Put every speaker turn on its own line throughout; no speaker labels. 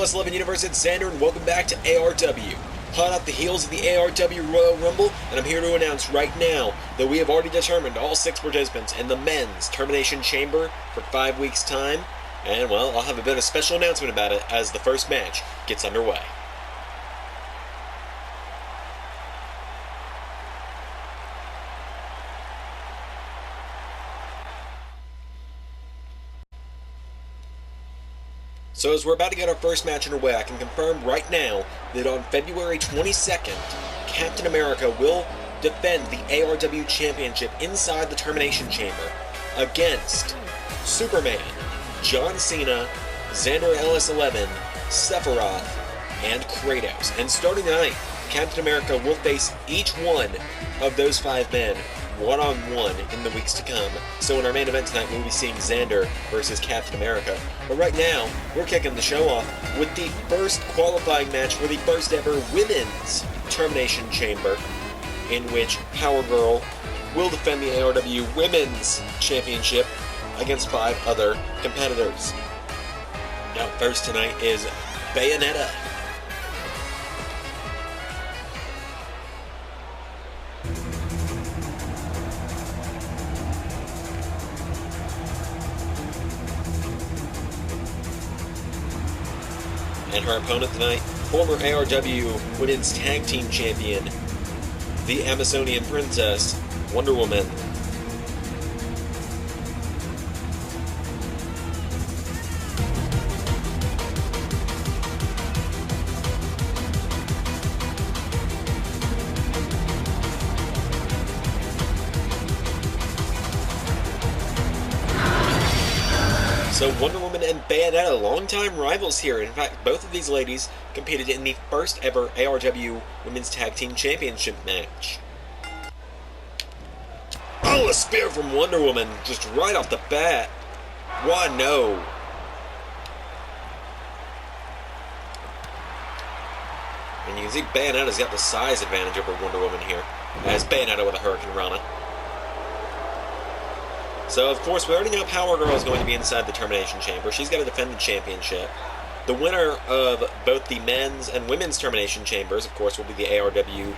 LS11 Universe, it's Xander, and welcome back to ARW. Hot off the heels of the ARW Royal Rumble, and I'm here to announce right now that we have already determined all 6 participants in the men's Termination Chamber for 5 weeks' time, and, well, I'll have a bit of a special announcement about it as the first match gets underway. So as we're about to get our first match underway, I can confirm right now that on February 22nd, Captain America will defend the ARW Championship inside the Termination Chamber against Superman, John Cena, Xander LS11, Sephiroth, and Kratos. And starting tonight, Captain America will face each one of those 5 men one-on-one in the weeks to come. So in our main event tonight, we'll be seeing Xander versus Captain America. But right now, we're kicking the show off with the first qualifying match for the first ever women's Termination Chamber, in which Power Girl will defend the ARW Women's Championship against 5 other competitors. Now, first tonight is Bayonetta. And her opponent tonight, former ARW Women's Tag Team Champion, the Amazonian Princess, Wonder Woman. So Wonder Woman and Bayonetta, longtime rivals here. In fact, both of these ladies competed in the first ever ARW Women's Tag Team Championship match. Oh, a spear from Wonder Woman, just right off the bat. Why no? And you can see Bayonetta's got the size advantage over Wonder Woman here, as Bayonetta with a Hurricane Rana. So, of course, we already know Power Girl is going to be inside the Termination Chamber. She's got to defend the championship. The winner of both the men's and women's Termination Chambers, of course, will be the ARW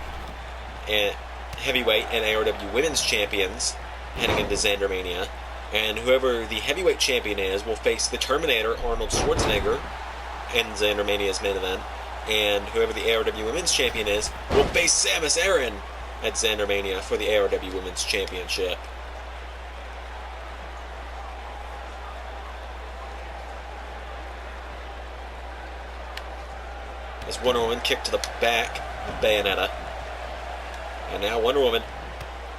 and Heavyweight and ARW Women's Champions heading into ZanderMania. And whoever the Heavyweight Champion is will face the Terminator, Arnold Schwarzenegger, in ZanderMania's main event. And whoever the ARW Women's Champion is will face Samus Aran at ZanderMania for the ARW Women's Championship. As Wonder Woman kicked to the back of Bayonetta. And now Wonder Woman,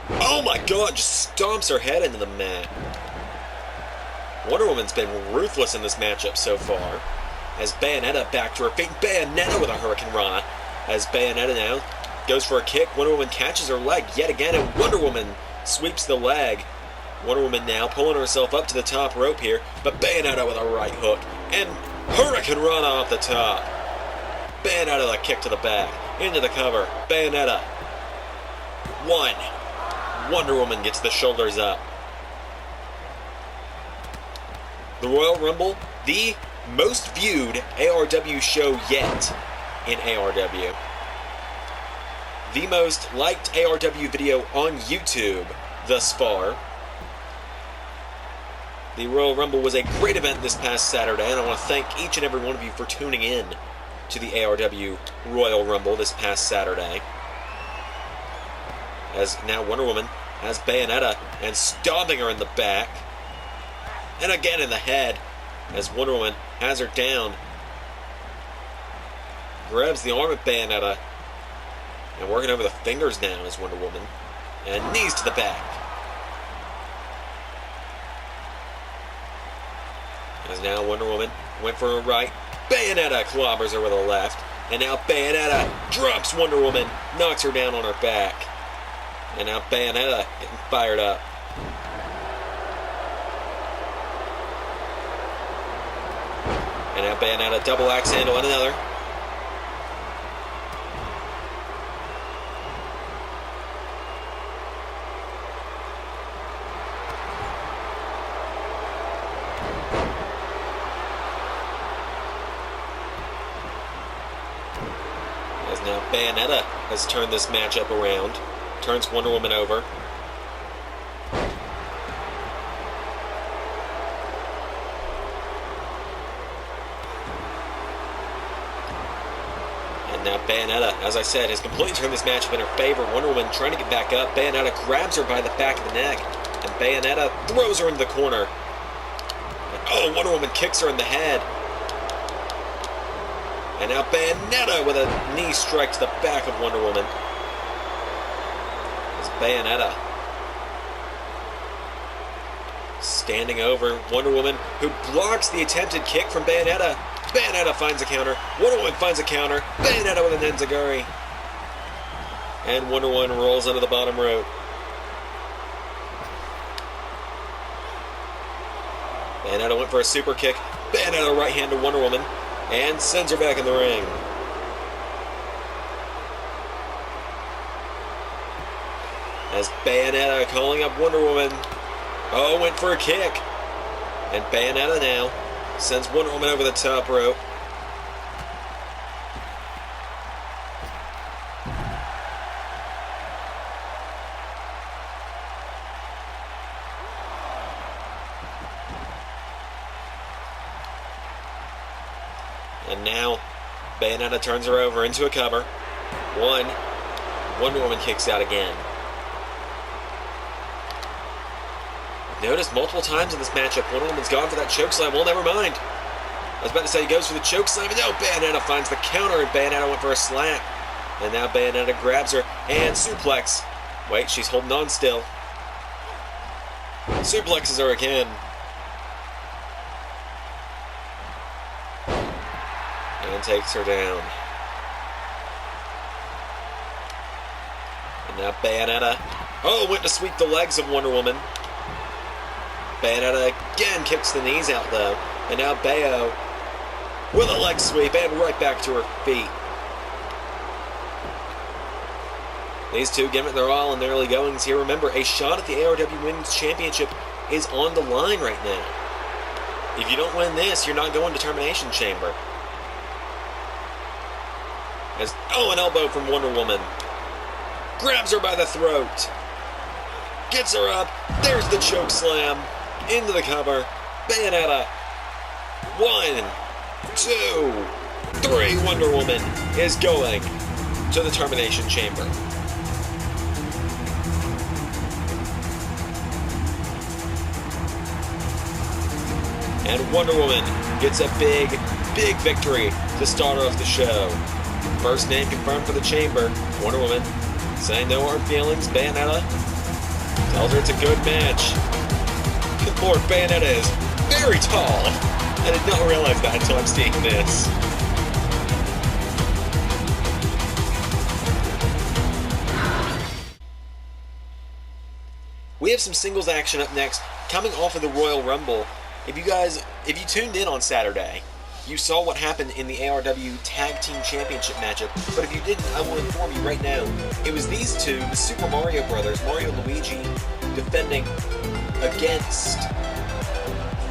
oh my god, just stomps her head into the mat. Wonder Woman's been ruthless in this matchup so far. As Bayonetta back to her feet, Bayonetta with a Hurricane Rana. As Bayonetta now goes for a kick, Wonder Woman catches her leg yet again, and Wonder Woman sweeps the leg. Wonder Woman now pulling herself up to the top rope here, but Bayonetta with a right hook, and Hurricane Rana off the top. Bayonetta with a kick to the back, into the cover, Bayonetta. 1. Wonder Woman gets the shoulders up. The Royal Rumble, the most viewed ARW show yet in ARW. The most liked ARW video on YouTube thus far. The Royal Rumble was a great event this past Saturday, and I want to thank each and every one of you for tuning in to the ARW Royal Rumble this past Saturday. As now Wonder Woman has Bayonetta and stomping her in the back. And again in the head as Wonder Woman has her down. Grabs the arm of Bayonetta. And working over the fingers now is Wonder Woman. And knees to the back. As now Wonder Woman went for a right. Bayonetta clobbers her with a left. And now Bayonetta drops Wonder Woman, knocks her down on her back. And now Bayonetta getting fired up. And now Bayonetta double axe handle and another. Now Bayonetta has turned this matchup around. Turns Wonder Woman over. And now Bayonetta, as I said, has completely turned this matchup in her favor. Wonder Woman trying to get back up. Bayonetta grabs her by the back of the neck. And Bayonetta throws her into the corner. And, oh, Wonder Woman kicks her in the head. And now Bayonetta with a knee strike to the back of Wonder Woman. It's Bayonetta standing over Wonder Woman, who blocks the attempted kick from Bayonetta. Bayonetta finds a counter. Wonder Woman finds a counter. Bayonetta with an enziguri. And Wonder Woman rolls under the bottom rope. Bayonetta went for a super kick. Bayonetta right hand to Wonder Woman. And sends her back in the ring. As Bayonetta calling up Wonder Woman. Oh, went for a kick. And Bayonetta now sends Wonder Woman over the top rope. And now, Bayonetta turns her over into a cover. One. Wonder Woman kicks out again. Notice multiple times in this matchup, Wonder Woman's gone for that chokeslam. Well, never mind. I was about to say he goes for the chokeslam, but no, Bayonetta finds the counter, and Bayonetta went for a slap. And now Bayonetta grabs her, and suplex. Wait, she's holding on still. Suplexes her again. And takes her down. And now Bayonetta. Oh, went to sweep the legs of Wonder Woman. Bayonetta again kicks the knees out though. And now Bayo with a leg sweep and right back to her feet. These two giving it their all in the early goings here. Remember, a shot at the ARW Women's Championship is on the line right now. If you don't win this, you're not going to Termination Chamber. As, oh, an elbow from Wonder Woman. Grabs her by the throat. Gets her up. There's the choke slam. Into the cover. Bayonetta. 1, 2, 3. Wonder Woman is going to the Termination Chamber. And Wonder Woman gets a big, big victory to start off the show. First name confirmed for the chamber. Wonder Woman saying no hard feelings. Bayonetta tells her it's a good match. Good Lord, Bayonetta is very tall. I did not realize that until I'm seeing this. We have some singles action up next, coming off of the Royal Rumble. If you tuned in on Saturday, you saw what happened in the ARW Tag Team Championship matchup, but if you didn't, I will inform you right now. It was these two, the Super Mario Brothers, Mario and Luigi, defending against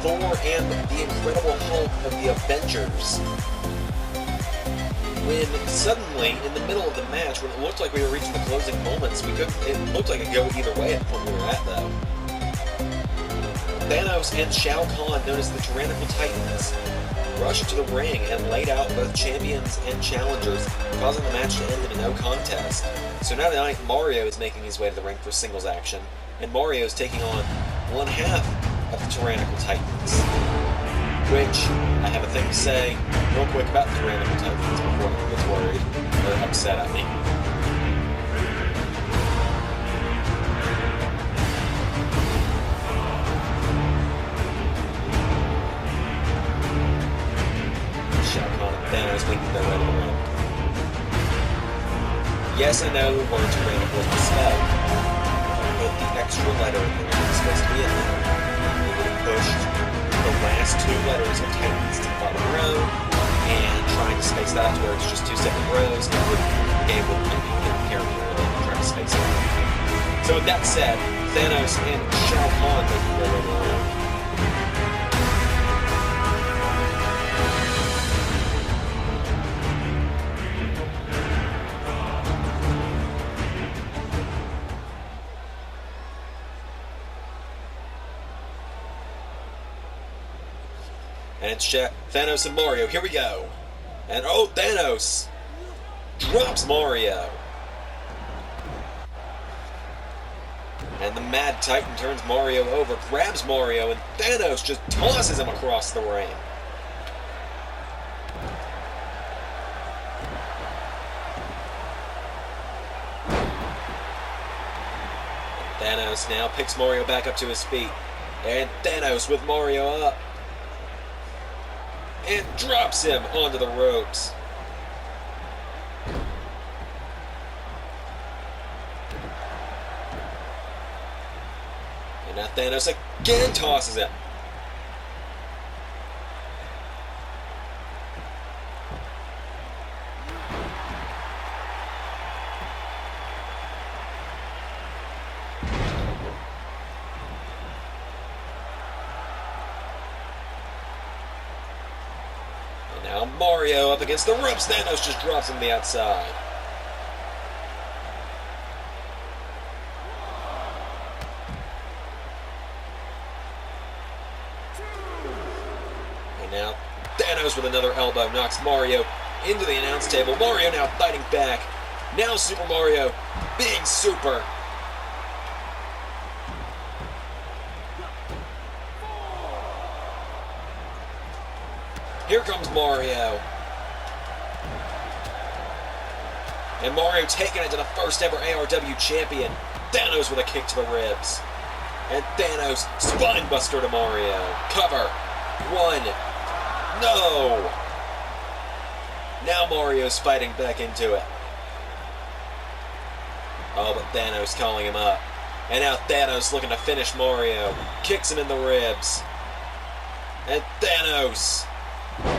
Thor and the Incredible Hulk of the Avengers. When suddenly, in the middle of the match, when it looked like we were reaching the closing moments, it looked like it could go either way at the point we were at, though. Thanos and Shao Kahn, known as the Tyrannical Titans, rushed to the ring and laid out both champions and challengers, causing the match to end in a no contest. So now tonight, Mario is making his way to the ring for singles action, and Mario is taking on one half of the Tyrannical Titans. Which, I have a thing to say real quick about the Tyrannical Titans before anyone gets worried or upset at me. Thanos making their way to the ring. Yes, I know the word tyrannical is misspelled. Put the extra letter in there that's supposed to be in there. They would have pushed the last two letters of Titans to the bottom row and trying to space that out to where it's just two separate rows. And the game would be character and trying to space it out. So with that said, Thanos and Shao Kahn making their way to the ring. And it's Thanos and Mario. Here we go. And oh, Thanos drops Mario. And the Mad Titan turns Mario over, grabs Mario, and Thanos just tosses him across the ring. And Thanos now picks Mario back up to his feet. And Thanos with Mario up. And drops him onto the ropes. And now Thanos again tosses him. Now Mario up against the ropes. Thanos just drops him to the outside. And now Thanos with another elbow knocks Mario into the announce table. Mario now fighting back. Now Super Mario. Big super. Here comes Mario. And Mario taking it to the first ever ARW champion. Thanos with a kick to the ribs. And Thanos spinebuster to Mario. Cover. One. No. Now Mario's fighting back into it. Oh, but Thanos calling him up. And now Thanos looking to finish Mario. Kicks him in the ribs. And Thanos.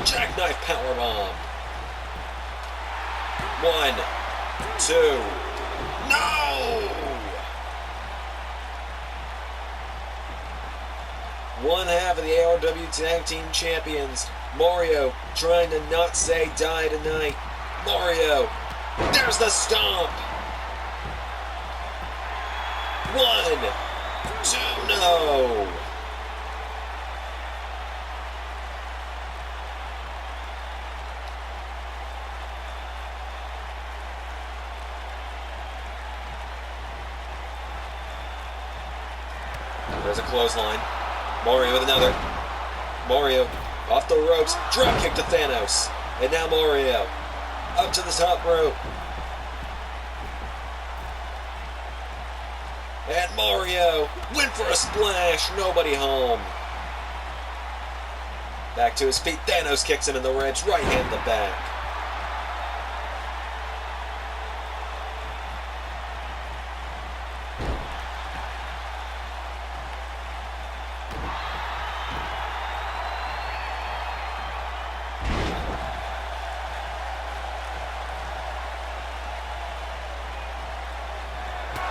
Jackknife powerbomb. 1, 2. No! One half of the ARW Tag Team Champions. Mario trying to not say die tonight. Mario. There's the stomp. 1, 2. No! There's a clothesline. Mario with another. Mario off the ropes. Drop kick to Thanos. And now Mario up to the top rope. And Mario went for a splash. Nobody home. Back to his feet. Thanos kicks him in the ribs. Right hand to the back.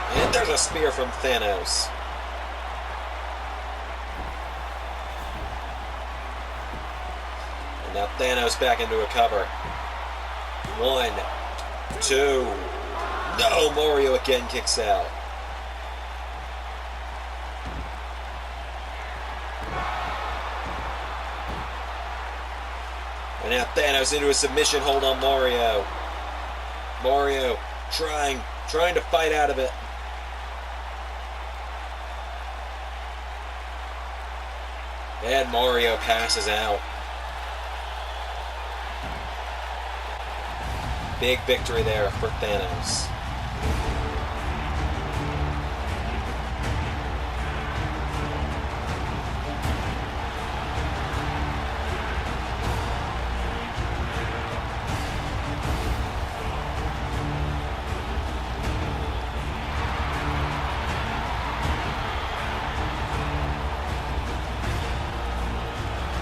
And there's a spear from Thanos. And now Thanos back into a cover. 1, 2. No, Mario again kicks out. And now Thanos into a submission hold on Mario. Mario trying to fight out of it. And Mario passes out. Big victory there for Thanos.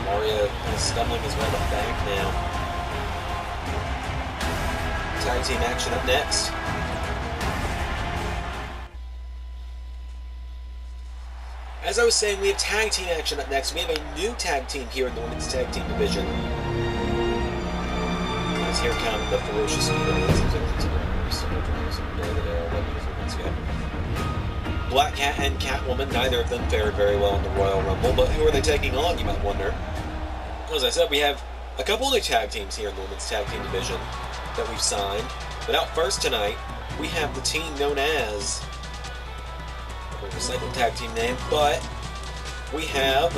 Mario kind of stumbling his way back now. Tag team action up next. As I was saying, we have tag team action up next. We have a new tag team here in the women's tag team division. As here come the Ferocious Black Cat and Catwoman, neither of them fared very well in the Royal Rumble, but who are they taking on, you might wonder? As I said, we have a couple new tag teams here in the women's tag team division that we've signed. But out first tonight, we have the team known as, a second tag team name, but we have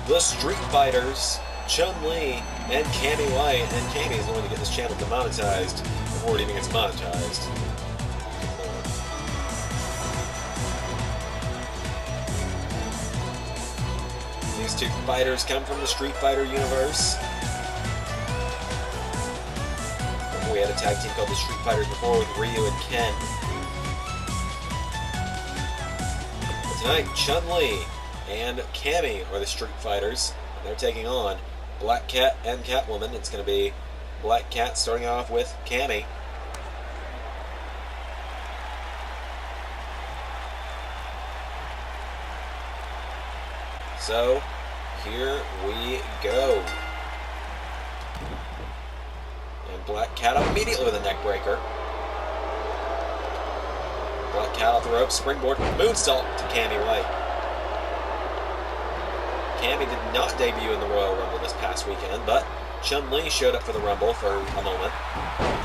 the Street Fighters, ChunLi and Cammy White. And Cammy is going to get this channel demonetized before it even gets monetized. These two fighters come from the Street Fighter universe. We had a tag team called the Street Fighters before with Ryu and Ken. But tonight, ChunLi and Cammy are the Street Fighters. They're taking on Black Cat and Catwoman. It's going to be Black Cat starting off with Cammy. So, here we go. And Black Cat up immediately with a neck breaker. Black Cat off the rope, springboard, moonsault to Cammy White. Cammy did not debut in the Royal Rumble this past weekend, but ChunLi showed up for the Rumble for a moment.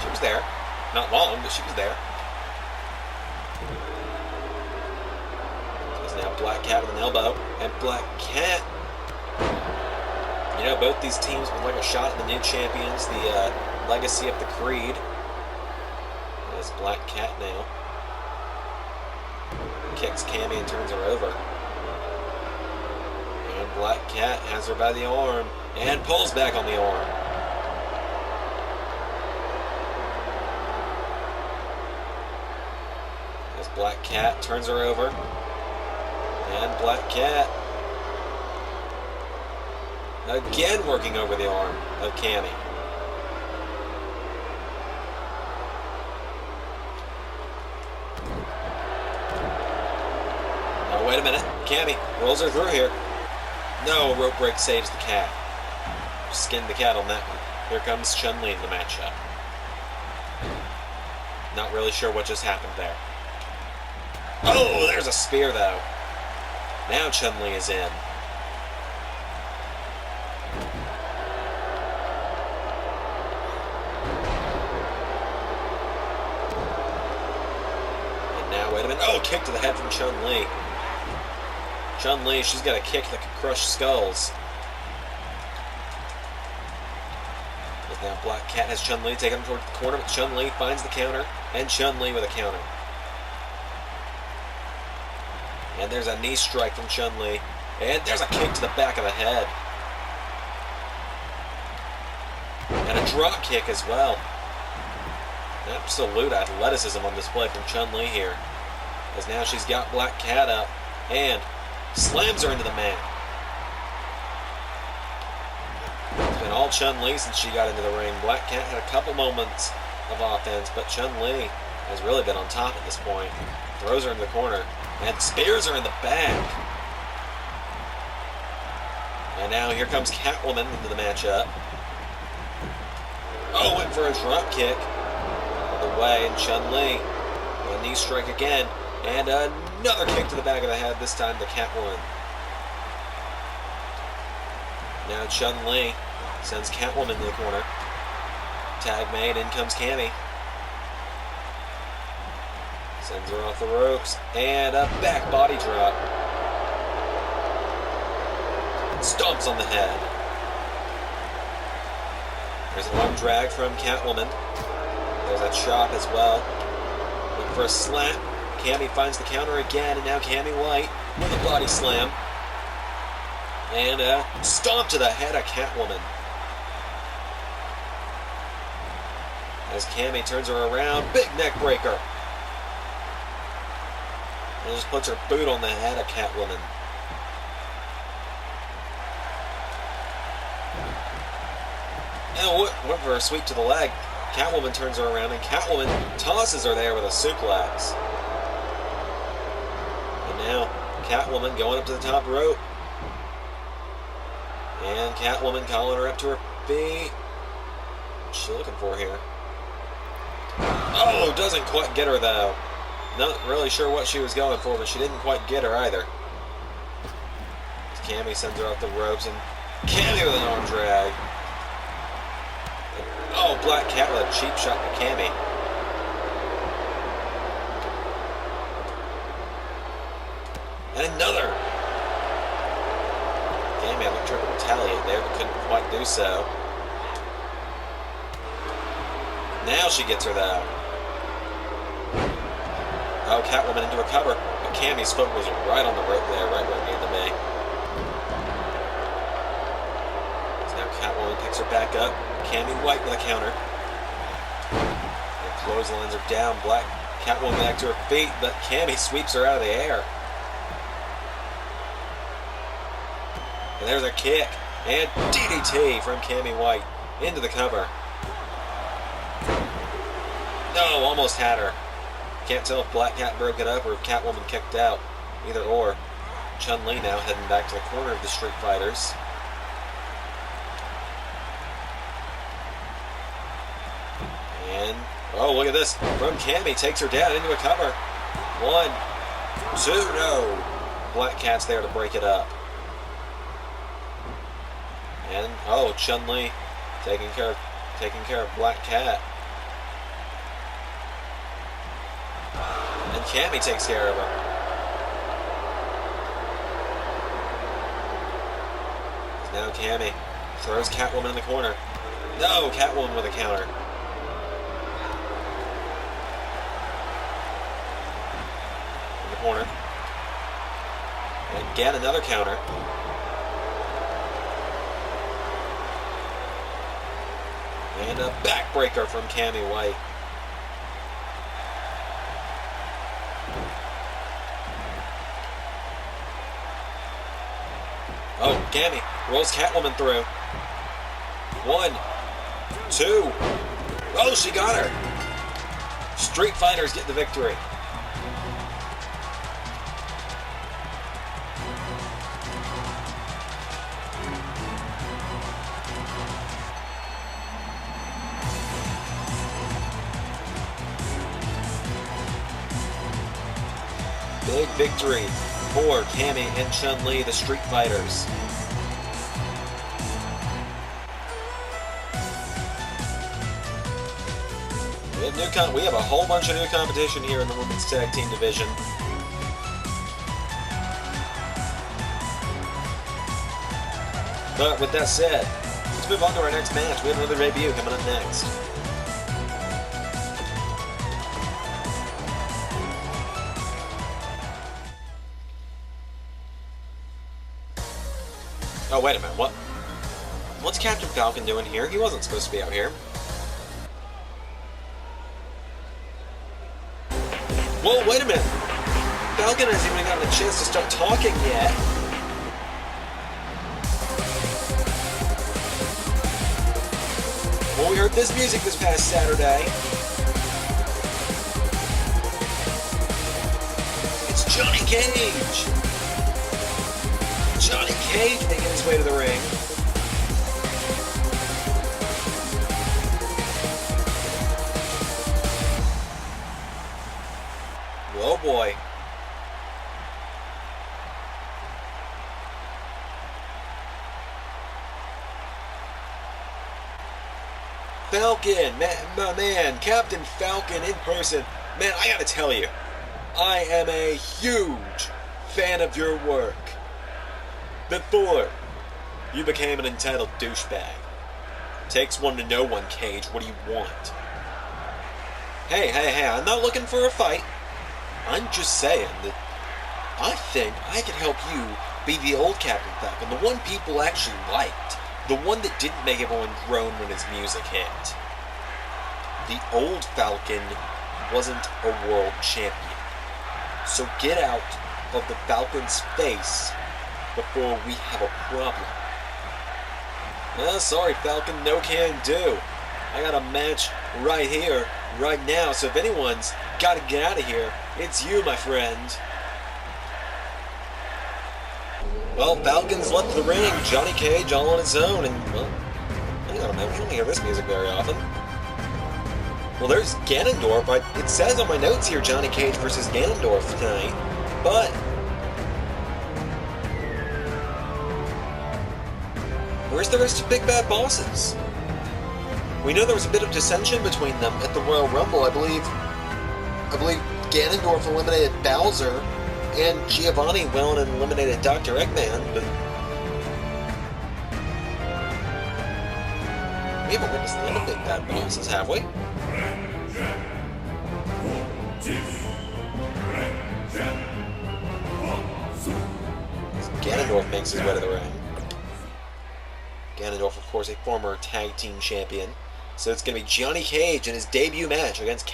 She was there. Not long, but she was there. There's now Black Cat with an elbow, and Black Cat. You know, both these teams would like a shot at the new champions, the legacy of the Creed. There's Black Cat now. Kicks Cammy and turns her over. And Black Cat has her by the arm and pulls back on the arm. As Black Cat turns her over. And Black Cat again working over the arm of Cammy. Oh, wait a minute. Cammy rolls her through here. No, rope break saves the cat. Skinned the cat on that one. Here comes ChunLi in the matchup. Not really sure what just happened there. Oh, there's a spear though. Now ChunLi is in. And now, wait a minute. Oh, kick to the head from ChunLi. ChunLi, she's got a kick that can crush skulls. But now Black Cat has ChunLi taken him towards the corner, but ChunLi finds the counter, and ChunLi with a counter. And there's a knee strike from ChunLi, and there's a kick to the back of the head. And a drop kick as well. Absolute athleticism on display from ChunLi here. As now she's got Black Cat up, and slams her into the mat. It's been all ChunLi since she got into the ring. Black Cat had a couple moments of offense, but ChunLi has really been on top at this point. Throws her in the corner and spears her in the back. And now here comes Catwoman into the matchup. Oh, went for a drop kick. The way, and ChunLi a knee strike again, and another kick to the back of the head, this time to Catwoman. Now ChunLi sends Catwoman to the corner. Tag made, in comes Cammy. Sends her off the ropes, and a back body drop. Stomps on the head. There's an arm drag from Catwoman. There's a chop as well. Looking for a slap. Cammy finds the counter again, and now Cammy White with a body slam. And a stomp to the head of Catwoman. As Cammy turns her around, big neck breaker. And just puts her boot on the head of Catwoman. And went for a sweep to the leg. Catwoman turns her around, and Catwoman tosses her there with a suplex. And now, Catwoman going up to the top rope. And Catwoman calling her up to her feet. What's she looking for here? Oh, doesn't quite get her though. Not really sure what she was going for, but she didn't quite get her either. Cammy sends her off the ropes, and Cammy with an arm drag. Oh, Black Cat with a cheap shot to Cammy. And another. Cammy, I looked her to retaliate there, but couldn't quite do so. Now she gets her though. Oh, Catwoman into a cover, but Cammy's foot was right on the rope there, right where it needed to be. So now Catwoman picks her back up. Cammy White with a counter. And clotheslines her down. Black Catwoman back to her feet, but Cammy sweeps her out of the air. And there's a kick. And DDT from Cammy White into the cover. No, almost had her. Can't tell if Black Cat broke it up or if Catwoman kicked out. Either or. ChunLi now heading back to the corner of the Street Fighters. And, oh, look at this. From Cammy, takes her down into a cover. 1, 2, no. Black Cat's there to break it up. And, oh, ChunLi taking care of Black Cat. And Cammy takes care of her. Now Cammy throws Catwoman in the corner. No, Catwoman with a counter. In the corner. And again, another counter. And a backbreaker from Cammy White. Oh, Cammy rolls Catwoman through. 1, 2. Oh, she got her. Street Fighters get the victory. Big victory for Cammy and ChunLi, the Street Fighters. We have a whole bunch of new competition here in the women's tag team division. But with that said, let's move on to our next match. We have another debut coming up next. Oh, wait a minute, what's Captain Falcon doing here? He wasn't supposed to be out here. Whoa, wait a minute! Falcon hasn't even gotten a chance to start talking yet. Well, we heard this music this past Saturday. It's Johnny Cage! Johnny Cage making his way to the ring. Oh boy. Falcon, my man, Captain Falcon in person. Man, I gotta tell you, I am a huge fan of your work. Before you became an entitled douchebag. Takes one to know one, Cage. What do you want? Hey, I'm not looking for a fight. I'm just saying that I think I could help you be the old Captain Falcon, the one people actually liked, the one that didn't make everyone groan when his music hit. The old Falcon wasn't a world champion. So get out of the Falcon's face before we have a problem. Well, sorry Falcon, no can do. I got a match right here, right now, so if anyone's gotta get out of here, it's you, my friend. Well, Falcon's left the ring, Johnny Cage all on his own, and, well, hang on a minute, we don't hear this music very often. Well, there's Ganondorf. It says on my notes here Johnny Cage versus Ganondorf tonight, but Where's the rest of Big Bad Bosses? We know there was a bit of dissension between them at the Royal Rumble. I believe Ganondorf eliminated Bowser, and Giovanni went and eliminated Dr. Eggman, but we haven't witnessed the end of Big Bad Bosses, have we? Ganondorf makes his way to the ring. Ganondorf, of course, a former tag team champion. So it's going to be Johnny Cage in his debut match against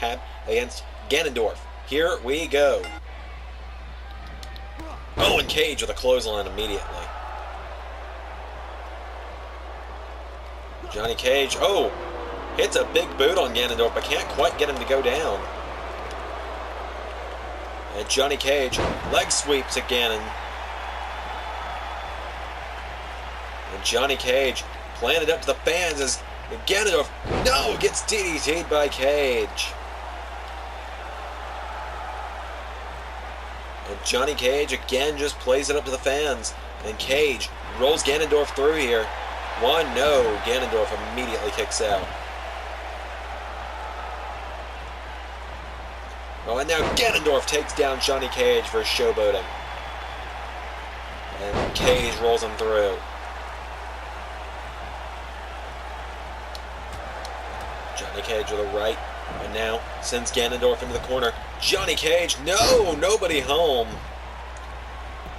Ganondorf. Here we go. Oh, and Cage with a clothesline immediately. Johnny Cage, oh, hits a big boot on Ganondorf, but can't quite get him to go down. And Johnny Cage leg sweeps to Ganon. And Johnny Cage planted up to the fans as Ganondorf, no, gets DDT'd by Cage. And Johnny Cage again just plays it up to the fans. And Cage rolls Ganondorf through here. One, no, Ganondorf immediately kicks out. Oh, and now Ganondorf takes down Johnny Cage for showboating. And Cage rolls him through. Johnny Cage with a right, and now sends Ganondorf into the corner. Johnny Cage, no, nobody home.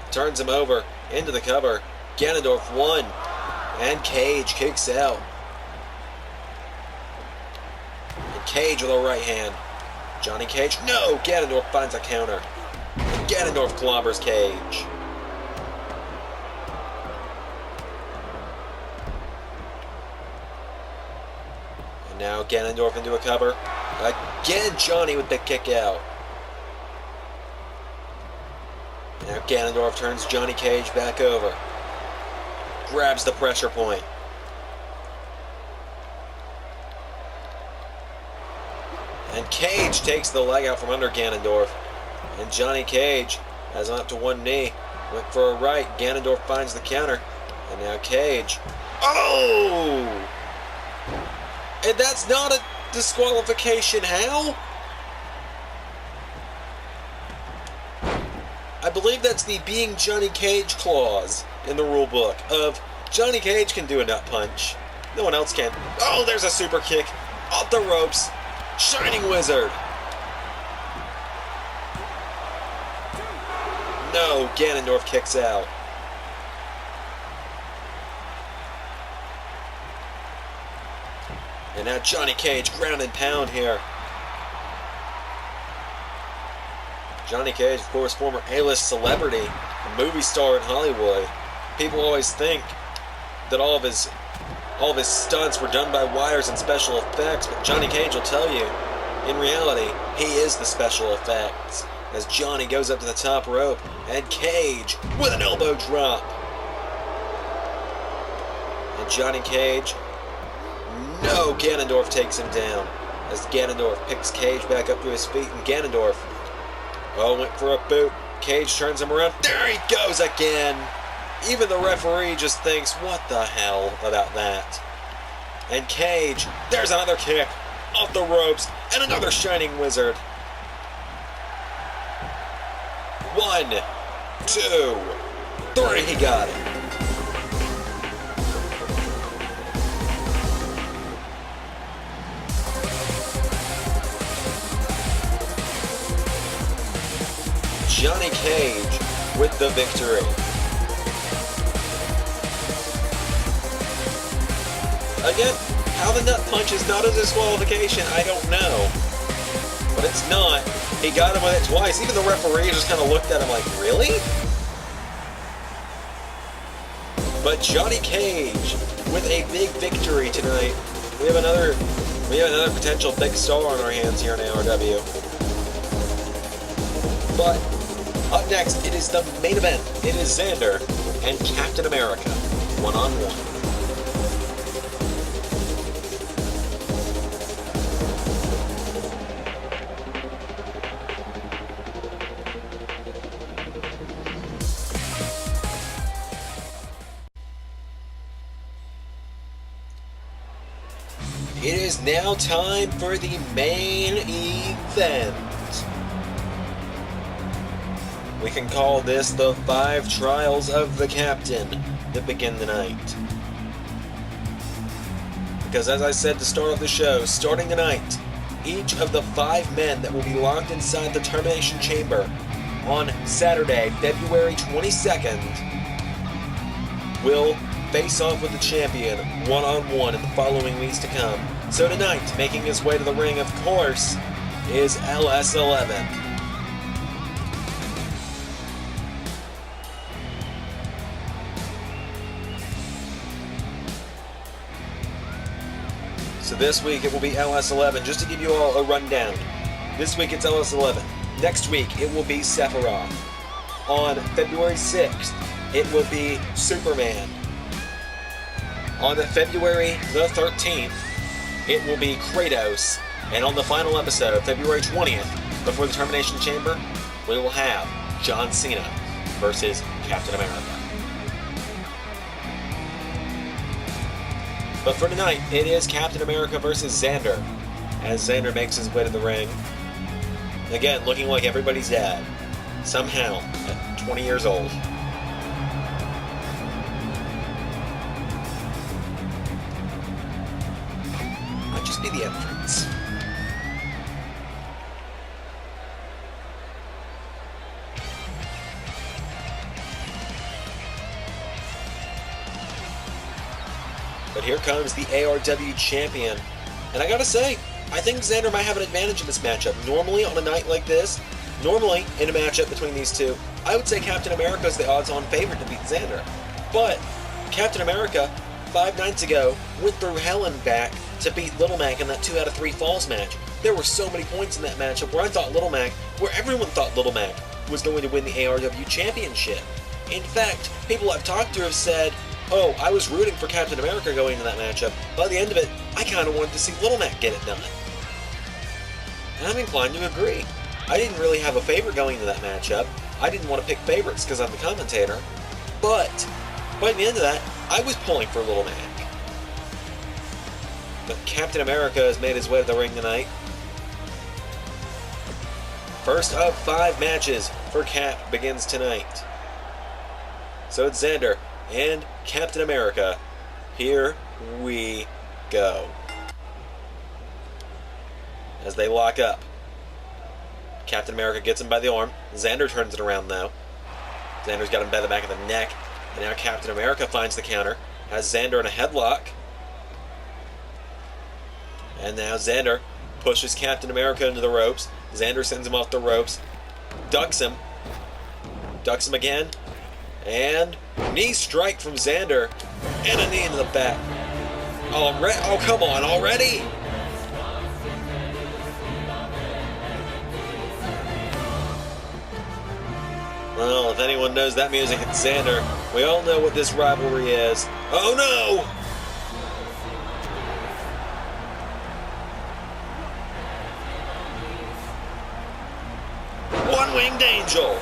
Turns him over, into the cover. Ganondorf one, and Cage kicks out. And Cage with a right hand. Johnny Cage, no, Ganondorf finds a counter. And Ganondorf clobbers Cage. Now Ganondorf into a cover. Again, Johnny with the kick out. Now Ganondorf turns Johnny Cage back over. Grabs the pressure point. And Cage takes the leg out from under Ganondorf. And Johnny Cage has him up to one knee. Went for a right. Ganondorf finds the counter. And now Cage. Oh! And that's not a disqualification. How? I believe that's the being Johnny Cage clause in the rule book of Johnny Cage can do a nut punch. No one else can. Oh, there's a super kick. Off the ropes. Shining Wizard. No, Ganondorf kicks out. And now Johnny Cage, ground and pound here. Johnny Cage, of course, former A-list celebrity, a movie star in Hollywood. People always think that all of his stunts were done by wires and special effects, but Johnny Cage will tell you, in reality, he is the special effects. As Johnny goes up to the top rope, and Cage with an elbow drop. And Johnny Cage, no, Ganondorf takes him down. As Ganondorf picks Cage back up to his feet, and Ganondorf, oh, went for a boot. Cage turns him around. There he goes again. Even the referee just thinks, what the hell about that? And Cage, there's another kick. Off the ropes, and another Shining Wizard. 1, 2, 3, he got it. Johnny Cage with the victory. Again, how the nut punch is not a disqualification, I don't know. But it's not. He got him with it twice. Even the referee just kind of looked at him like, really? But Johnny Cage with a big victory tonight. We have another potential big star on our hands here in ARW. But up next, it is the main event. It is Xander and Captain America, one-on-one. It is now time for the main event. We can call this the 5 trials of the captain that begin the night. Because as I said to start off the show, starting tonight, each of the 5 men that will be locked inside the Termination Chamber on Saturday, February 22nd, will face off with the champion one-on-one in the following weeks to come. So tonight, making his way to the ring, of course, is LS11. So this week it will be LS11, just to give you all a rundown. This week it's LS11. Next week it will be Sephiroth. On February 6th, it will be Superman. On February the 13th, it will be Kratos. And on the final episode, February 20th, before the Termination Chamber, we will have John Cena versus Captain America. But for tonight, it is Captain America versus Xander, as Xander makes his way to the ring. Again, looking like everybody's dad, somehow, at 20 years old. Might just be the entrance. But here comes the ARW champion. And I gotta say, I think Xander might have an advantage in this matchup. Normally, on a night like this, normally in a matchup between these two, I would say Captain America is the odds-on favorite to beat Xander. But Captain America, 5 nights ago, went through hell and back to beat Little Mac in that 2 out of 3 falls match. There were so many points in that matchup where I thought where everyone thought Little Mac was going to win the ARW championship. In fact, people I've talked to have said, oh, I was rooting for Captain America going into that matchup. By the end of it, I kind of wanted to see Little Mac get it done. And I'm inclined to agree. I didn't really have a favorite going into that matchup. I didn't want to pick favorites because I'm the commentator. But by the end of that, I was pulling for Little Mac. But Captain America has made his way to the ring tonight. First of 5 matches for Cap begins tonight. So it's Xander and Captain America. Here we go. As they lock up. Captain America gets him by the arm. Xander turns it around though. Xander's got him by the back of the neck. And now Captain America finds the counter. Has Xander in a headlock. And now Xander pushes Captain America into the ropes. Xander sends him off the ropes. Ducks him. Ducks him again. And knee strike from Xander. And a knee into the back. Oh, come on, already? Well, if anyone knows that music, it's Xander. We all know what this rivalry is. Oh no! One-winged angel.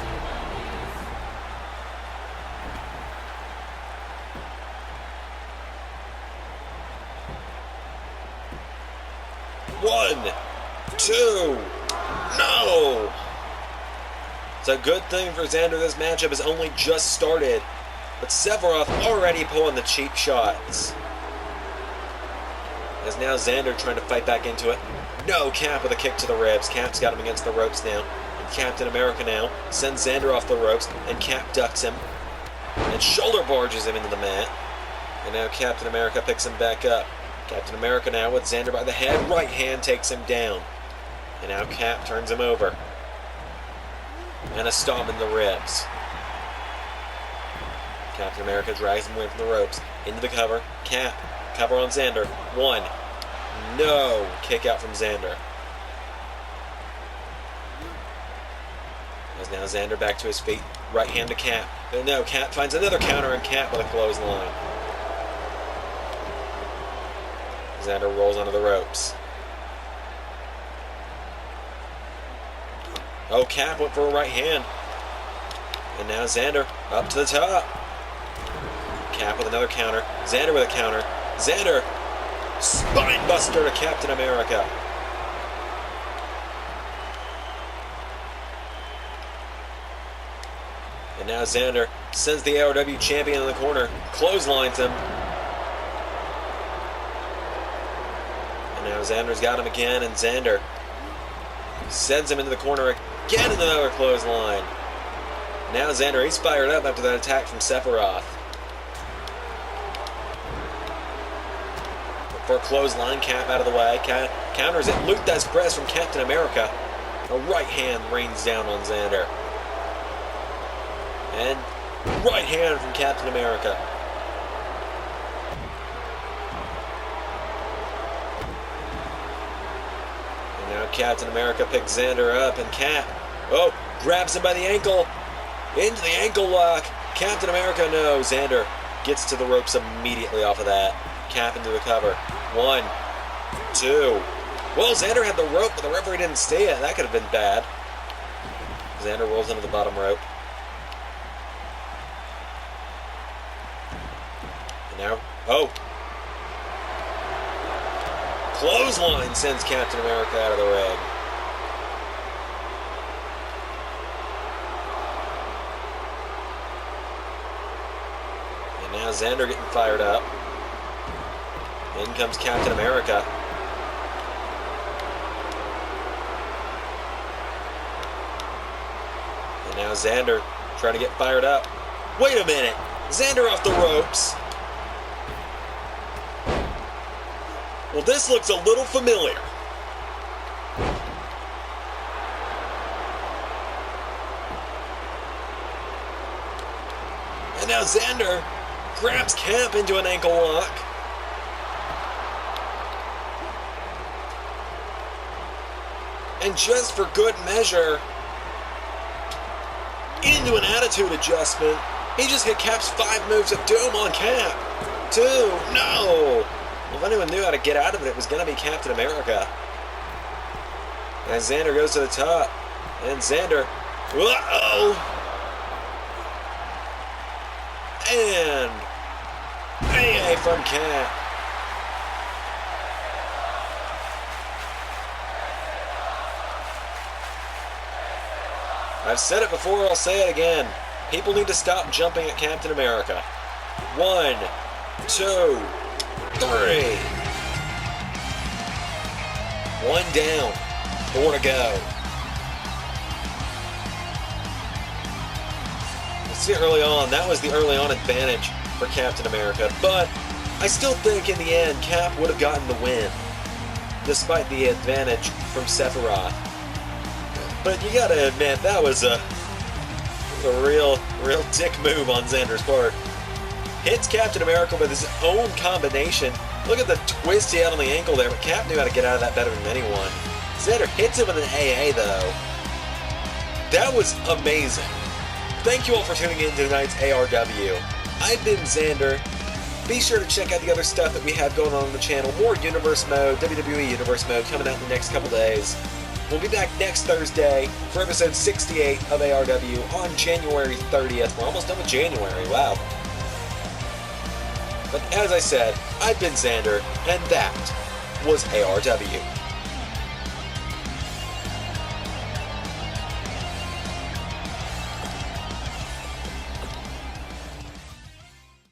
One, two, no! It's a good thing for Xander this matchup has only just started, but Sephiroth already pulling the cheap shots. As now Xander trying to fight back into it. No, Cap with a kick to the ribs. Cap's got him against the ropes now. And Captain America now sends Xander off the ropes, and Cap ducks him. And shoulder barges him into the mat. And now Captain America picks him back up. Captain America now with Xander by the head. Right hand takes him down. And now Cap turns him over. And a stomp in the ribs. Captain America drags him away from the ropes. Into the cover. Cap. Cover on Xander. 1. No. Kick out from Xander. As now Xander back to his feet. Right hand to Cap. No, Cap finds another counter and Cap with a clothesline. Xander rolls onto the ropes. Oh, Cap went for a right hand. And now Xander up to the top. Cap with another counter. Xander with a counter. Xander Spinebuster to Captain America. And now Xander sends the ARW champion in the corner, clotheslines him. And now Xander's got him again, and Xander sends him into the corner again in another clothesline. Now Xander, he's fired up after that attack from Sephiroth. For a clothesline, Cap out of the way. Counters it. Luke does press from Captain America. A right hand rains down on Xander. And right hand from Captain America. And now Captain America picks Xander up, and Cap, grabs him by the ankle. Into the ankle lock. Captain America, no. Xander gets to the ropes immediately off of that. Cap into the cover. 1, 2. Well, Xander had the rope, but the referee didn't see it. That could have been bad. Xander rolls into the bottom rope. And now, clothesline sends Captain America out of the ring. And now Xander getting fired up. In comes Captain America. And now Xander trying to get fired up. Wait a minute! Xander off the ropes! Well, this looks a little familiar. And now Xander grabs Cap into an ankle lock. And just for good measure, into an attitude adjustment, he just hit Cap's 5 moves of doom on Cap. 2, no! Well, if anyone knew how to get out of it, it was going to be Captain America. And Xander goes to the top. And Xander, and AA from Cap. I've said it before, I'll say it again. People need to stop jumping at Captain America. 1, 2, 3. 1 down. 4 to go. You see early on, that was the early on advantage for Captain America. But I still think in the end, Cap would have gotten the win, despite the advantage from Sephiroth. But you gotta admit, that was a real dick move on Xander's part. Hits Captain America with his own combination. Look at the twist he had on the ankle there, but Cap knew how to get out of that better than anyone. Xander hits him with an AA, though. That was amazing. Thank you all for tuning in to tonight's ARW. I've been Xander. Be sure to check out the other stuff that we have going on the channel. More Universe Mode, WWE Universe Mode, coming out in the next couple days. We'll be back next Thursday for episode 68 of ARW on January 30th. We're almost done with January, wow. But as I said, I've been Xander, and that was ARW.